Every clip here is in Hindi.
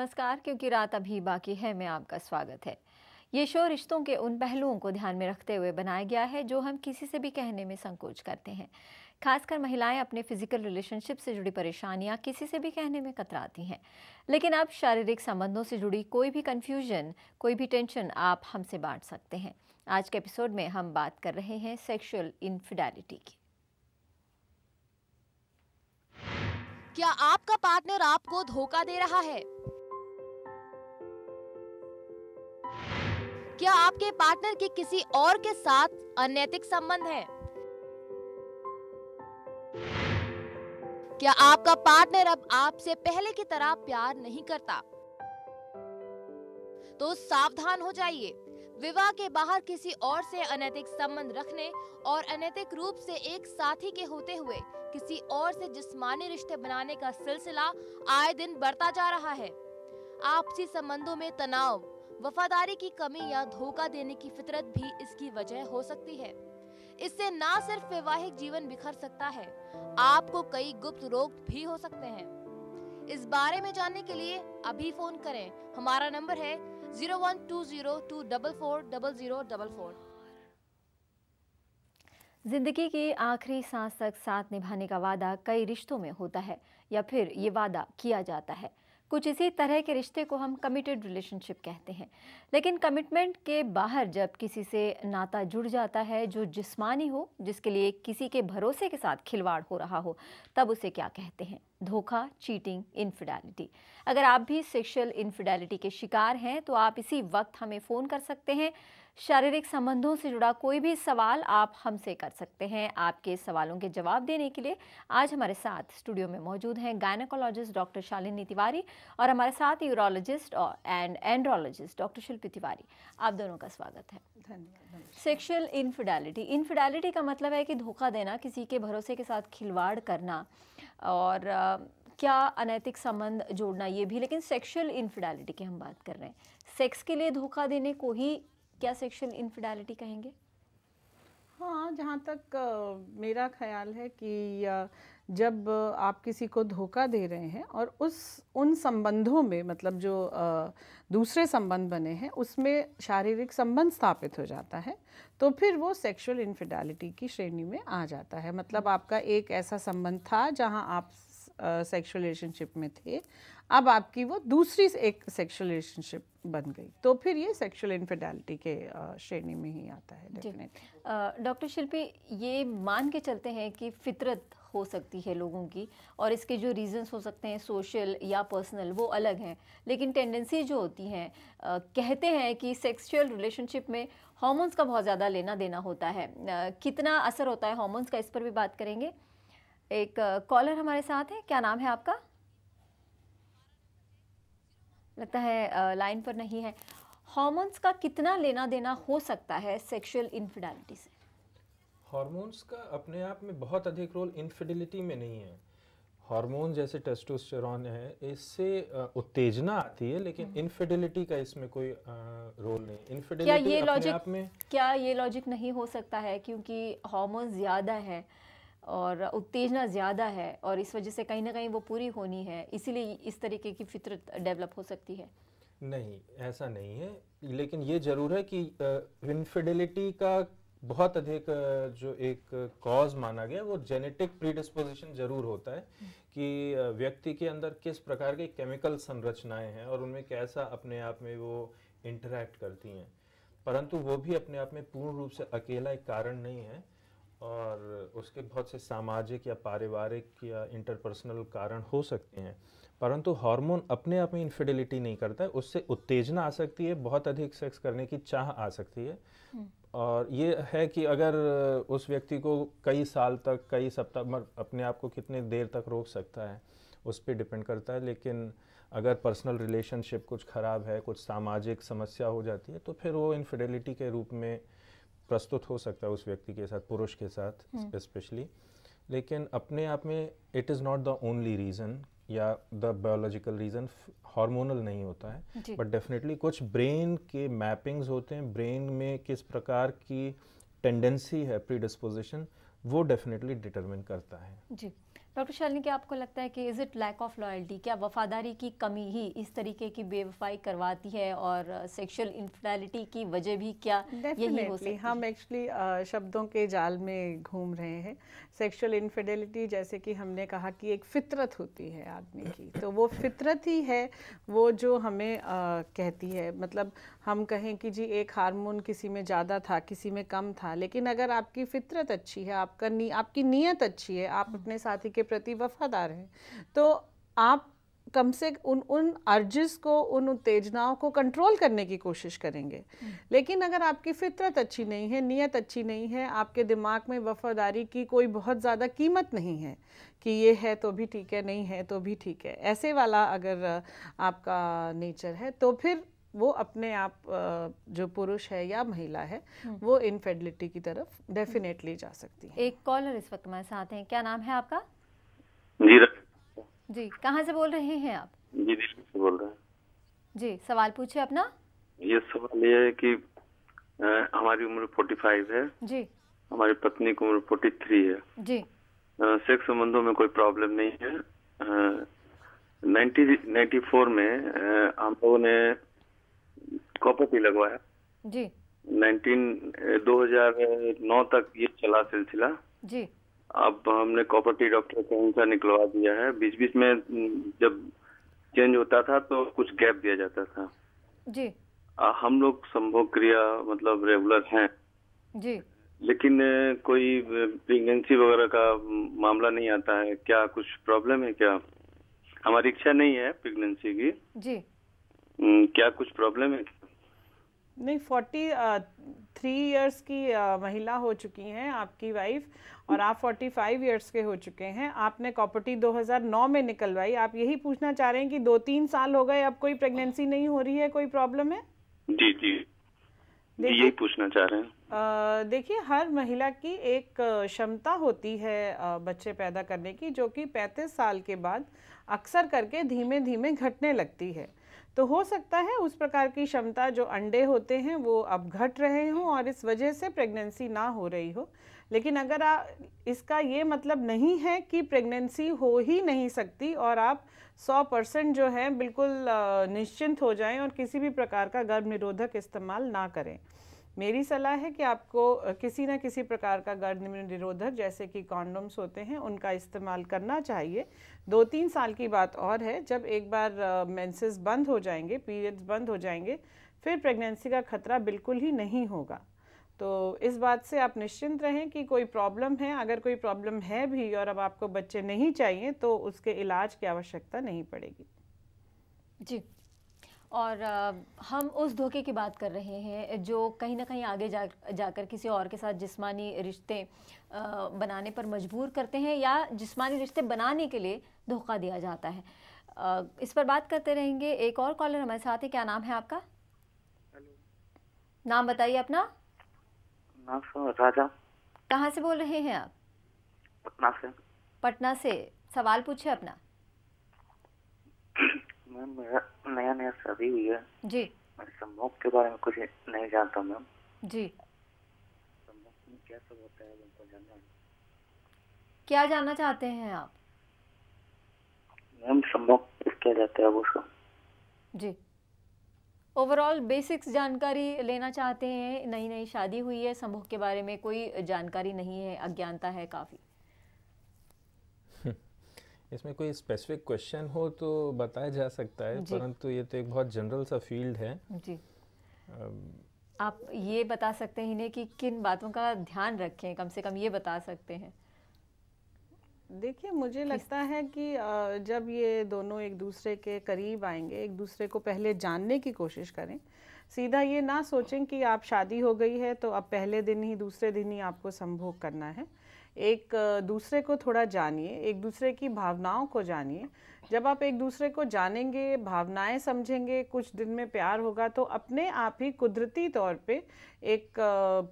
नमस्कार। क्योंकि रात अभी बाकी है में आपका स्वागत है। ये शो रिश्तों के उन पहलुओं को ध्यान में रखते हुए बनाया गया है जो हम किसी से भी कहने में संकोच करते हैं। खासकर महिलाएं अपने फिजिकल रिलेशनशिप से जुड़ी परेशानियां किसी से भी कहने में कतराती हैं। लेकिन अब शारीरिक संबंधों से जुड़ी कोई भी कंफ्यूजन, कोई भी टेंशन आप हमसे बांट सकते हैं। आज के एपिसोड में हम बात कर रहे हैं सेक्सुअल इनफिडेलिटी की। क्या आपका पार्टनर आपको धोखा दे रहा है? क्या आपके पार्टनर के किसी और के साथ अनैतिक संबंध है? क्या आपका पार्टनर अब आपसे पहले की तरह प्यार नहीं करता? तो सावधान हो जाइए। विवाह के बाहर किसी और से अनैतिक संबंध रखने और अनैतिक रूप से एक साथी के होते हुए किसी और से जिस्मानी रिश्ते बनाने का सिलसिला आए दिन बढ़ता जा रहा है। आपसी संबंधों में तनाव, वफादारी की कमी या धोखा देने की फितरत भी इसकी वजह हो सकती है। इससे ना सिर्फ वैवाहिक जीवन बिखर सकता है, आपको कई गुप्त रोग भी हो सकते हैं। इस बारे में जानने के लिए अभी फोन करें। हमारा नंबर है 012024400044। जिंदगी की आखिरी सांस तक साथ निभाने का वादा कई रिश्तों में होता है या फिर ये वादा किया जाता है। कुछ इसी तरह के रिश्ते को हम कमिटेड रिलेशनशिप कहते हैं। लेकिन कमिटमेंट के बाहर जब किसी से नाता जुड़ जाता है जो जिस्मानी हो, जिसके लिए किसी के भरोसे के साथ खिलवाड़ हो रहा हो, तब उसे क्या कहते हैं? धोखा, चीटिंग, इनफिडेलिटी। अगर आप भी सेक्सुअल इनफिडेलिटी के शिकार हैं तो आप इसी वक्त हमें फ़ोन कर सकते हैं। शारीरिक संबंधों से जुड़ा कोई भी सवाल आप हमसे कर सकते हैं। आपके सवालों के जवाब देने के लिए आज हमारे साथ स्टूडियो में मौजूद हैं गायनेकोलॉजिस्ट डॉक्टर शालिनी तिवारी और हमारे साथ यूरोलॉजिस्ट एंड एंड्रोलॉजिस्ट डॉक्टर शिल्पी तिवारी। आप दोनों का स्वागत है। धन्यवाद। सेक्सुअल इनफिडेलिटी का मतलब है कि धोखा देना, किसी के भरोसे के साथ खिलवाड़ करना और क्या अनैतिक संबंध जोड़ना, ये भी। लेकिन सेक्सुअल इनफिडेलिटी की हम बात कर रहे हैं। सेक्स के लिए धोखा देने को ही क्या सेक्सुअल इनफिडेलिटी कहेंगे? हाँ, जहाँ तक मेरा ख्याल है कि जब आप किसी को धोखा दे रहे हैं और उन संबंधों में, मतलब जो दूसरे संबंध बने हैं उसमें शारीरिक संबंध स्थापित हो जाता है, तो फिर वो सेक्सुअल इनफिडेलिटी की श्रेणी में आ जाता है। मतलब आपका एक ऐसा संबंध था जहाँ आप सेक्सुअल रिलेशनशिप में थे, अब आपकी वो दूसरी एक सेक्सुअल रिलेशनशिप बन गई, तो फिर ये सेक्सुअल इनफिडेलिटी के श्रेणी में ही आता है डेफिनेटली। डॉक्टर शिल्पी, ये मान के चलते हैं कि फितरत हो सकती है लोगों की और इसके जो रीजंस हो सकते हैं सोशल या पर्सनल, वो अलग हैं। लेकिन टेंडेंसी जो होती हैं, कहते हैं कि सेक्सुअल रिलेशनशिप में हार्मोन्स का बहुत ज़्यादा लेना देना होता है। कितना असर होता है हार्मोन्स का, इस पर भी बात करेंगे। एक कॉलर हमारे साथ है। क्या नाम है आपका? लगता है लाइन पर नहीं है। हार्मोन्स का कितना लेना देना हो सकता है सेक्सुअल इनफिडेलिटी से? हार्मोन्स का अपने आप में बहुत अधिक रोल इनफिडेलिटी में नहीं है। हार्मोन जैसे टेस्टोस्टेरोन है, इससे उत्तेजना आती है, लेकिन इनफिडेलिटी का इसमें कोई रोल नहीं। इनफिडेलिटी अपने आप में क्या ये लॉजिक नहीं हो सकता है क्योंकि हार्मोन ज़्यादा है और उत्तेजना ज़्यादा है और इस वजह से कहीं ना कहीं वो पूरी होनी है, इसीलिए इस तरीके की फितरत डेवलप हो सकती है? नहीं, ऐसा नहीं है। लेकिन ये जरूर है कि इनफिडेलिटी का बहुत अधिक जो एक कॉज माना गया वो जेनेटिक प्रीडिस्पोजिशन जरूर होता है कि व्यक्ति के अंदर किस प्रकार की केमिकल संरचनाएं हैं और उनमें कैसा अपने आप में वो इंटरैक्ट करती हैं। परंतु वो भी अपने आप में पूर्ण रूप से अकेला एक कारण नहीं है और उसके बहुत से सामाजिक या पारिवारिक या इंटरपर्सनल कारण हो सकते हैं। परंतु हार्मोन अपने आप में इनफिडेलिटी नहीं करता है, उससे उत्तेजना आ सकती है, बहुत अधिक सेक्स करने की चाह आ सकती है। और ये है कि अगर उस व्यक्ति को कई साल तक, कई सप्ताह, अपने आप को कितने देर तक रोक सकता है उस पर डिपेंड करता है। लेकिन अगर पर्सनल रिलेशनशिप कुछ ख़राब है, कुछ सामाजिक समस्या हो जाती है, तो फिर वो इनफिडेलिटी के रूप में प्रस्तुत हो सकता है उस व्यक्ति के साथ, पुरुष के साथ स्पेशली। लेकिन अपने आप में it is not the only reason या द बायोलॉजिकल रीज़न, हार्मोनल नहीं होता है। बट डेफिनेटली कुछ ब्रेन के मैपिंग्स होते हैं, ब्रेन में किस प्रकार की टेंडेंसी है, प्रीडिस्पोजिशन, वो डेफिनेटली डिटरमिन करता है। जी डॉक्टर शालिनी, क्या आपको लगता है कि is it lack of loyalty, क्या वफादारी की कमी ही इस तरीके की बेवफाई करवाती है और सेक्सुअल इनफिडेलिटी की वजह भी क्या यही हो सकती है? हम एक्चुअली शब्दों के जाल में घूम रहे हैं। सेक्सुअल इनफिडेलिटी जैसे कि हमने कहा कि एक फितरत होती है आदमी की, तो वो फितरत ही है वो जो हमें कहती है। मतलब हम कहें कि जी एक हार्मोन किसी में ज़्यादा था, किसी में कम था, लेकिन अगर आपकी फितरत अच्छी है, आपकी नीयत अच्छी है, आप अपने साथी के प्रति वफादार हैं, तो आप कम से उन अर्जिस को, उन उत्तेजनाओं को कंट्रोल करने की कोशिश करेंगे। लेकिन अगर आपकी फितरत अच्छी नहीं है, नीयत अच्छी नहीं है, आपके दिमाग में वफादारी की कोई बहुत ज़्यादा कीमत नहीं है कि ये है तो भी ठीक है, नहीं है तो भी ठीक है, ऐसे वाला अगर आपका नेचर है, तो फिर वो अपने आप जो पुरुष है या महिला है वो इनफिडेलिटी की तरफ डेफिनेटली जा सकती है। एक कॉलर इस वक्त हमारे साथ हैं, क्या नाम है आपका? जी कहाँ से बोल रहे हैं आप? जी दिल्ली से बोल रहे हैं। जी सवाल पूछिए अपना। ये सवाल ये है कि हमारी उम्र 45 है जी, हमारी पत्नी की उम्र 43 है जी। सेक्स संबंधों में कोई प्रॉब्लम नहीं है। 1994 में हम लोगों ने कॉपर लगवाया जी। 2009 तक ये चला सिलसिला जी। अब हमने कॉपर डॉक्टर से उनका निकलवा दिया है। बीच बीच में जब चेंज होता था तो कुछ गैप दिया जाता था जी। हम लोग संभोग क्रिया मतलब रेगुलर हैं जी, लेकिन कोई प्रेगनेंसी वगैरह का मामला नहीं आता है। क्या कुछ प्रॉब्लम है क्या? हमारी इच्छा नहीं है प्रेगनेंसी की जी। क्या कुछ प्रॉब्लम है? नहीं, 43 इयर्स की महिला हो चुकी हैं आपकी वाइफ और आप 45 इयर्स के हो चुके हैं। आपने कॉपर्टी 2009 में निकलवाई। आप यही पूछना चाह रहे हैं कि 2-3 साल हो गए, अब कोई प्रेगनेंसी नहीं हो रही है, कोई प्रॉब्लम है? जी जी, यही पूछना चाह रहे हैं। देखिए, हर महिला की एक क्षमता होती है बच्चे पैदा करने की, जो कि 35 साल के बाद अक्सर करके धीमे धीमे घटने लगती है। तो हो सकता है उस प्रकार की क्षमता जो अंडे होते हैं वो अब घट रहे हों और इस वजह से प्रेगनेंसी ना हो रही हो। लेकिन अगर इसका ये मतलब नहीं है कि प्रेगनेंसी हो ही नहीं सकती और आप 100% जो है बिल्कुल निश्चिंत हो जाएं और किसी भी प्रकार का गर्भ निरोधक इस्तेमाल ना करें। मेरी सलाह है कि आपको किसी न किसी प्रकार का गर्भ निरोधक जैसे कि कॉन्डोम्स होते हैं उनका इस्तेमाल करना चाहिए। 2-3 साल की बात और है, जब एक बार मेंसेस बंद हो जाएंगे, पीरियड्स बंद हो जाएंगे, फिर प्रेगनेंसी का खतरा बिल्कुल ही नहीं होगा। तो इस बात से आप निश्चिंत रहें कि कोई प्रॉब्लम है। अगर कोई प्रॉब्लम है भी और अब आपको बच्चे नहीं चाहिए तो उसके इलाज की आवश्यकता नहीं पड़ेगी जी। और हम उस धोखे की बात कर रहे हैं जो कहीं ना कहीं आगे जाकर किसी और के साथ जिस्मानी रिश्ते बनाने पर मजबूर करते हैं या जिस्मानी रिश्ते बनाने के लिए धोखा दिया जाता है। इस पर बात करते रहेंगे। एक और कॉलर हमारे साथ है, क्या नाम है आपका? हेलो, नाम बताइए अपना। नाम राजा। कहाँ से बोल रहे हैं आप? पटना से। पटना से, सवाल पूछिए अपना। मैम, मेरा नया शादी हुई है जी। मैं संभोग के बारे में कुछ नहीं जानता मैम जी। संभोग में क्या सब होता है हमको जानना है। क्या जानना चाहते हैं आप? मैम, संभोग क्या जाता है उसको? जी, ओवरऑल बेसिक्स जानकारी लेना चाहते हैं। नई नई शादी हुई है, संभोग के बारे में कोई जानकारी नहीं है, अज्ञानता है काफ़ी। इसमें कोई स्पेसिफिक क्वेश्चन हो तो बताया जा सकता है, परंतु ये तो एक बहुत जनरल सा फील्ड है जी। आप ये बता सकते हैं इन्हें कि किन बातों का ध्यान रखें, कम से कम ये बता सकते हैं। देखिए, मुझे लगता है कि जब ये दोनों एक दूसरे के करीब आएंगे, एक दूसरे को पहले जानने की कोशिश करें। सीधा ये ना सोचें कि आप शादी हो गई है तो अब पहले दिन ही, दूसरे दिन ही आपको संभोग करना है। एक दूसरे को थोड़ा जानिए, एक दूसरे की भावनाओं को जानिए। जब आप एक दूसरे को जानेंगे, भावनाएं समझेंगे, कुछ दिन में प्यार होगा तो अपने आप ही कुदरती तौर पे एक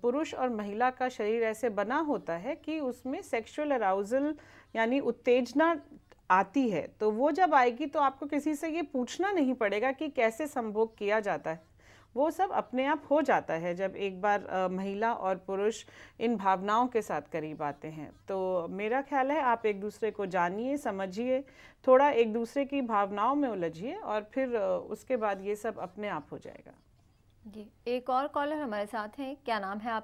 पुरुष और महिला का शरीर ऐसे बना होता है कि उसमें सेक्सुअल अराउजल यानी उत्तेजना आती है। तो वो जब आएगी तो आपको किसी से ये पूछना नहीं पड़ेगा कि कैसे संभोग किया जाता है। वो सब अपने आप हो जाता है जब एक बार महिला और पुरुष इन भावनाओं के साथ करीब आते हैं। तो मेरा ख्याल है आप एक दूसरे को जानिए, समझिए, थोड़ा एक दूसरे की भावनाओं में उलझिए और फिर उसके बाद ये सब अपने आप हो जाएगा। जी, एक और कॉलर हमारे साथ हैं। क्या नाम है आपका?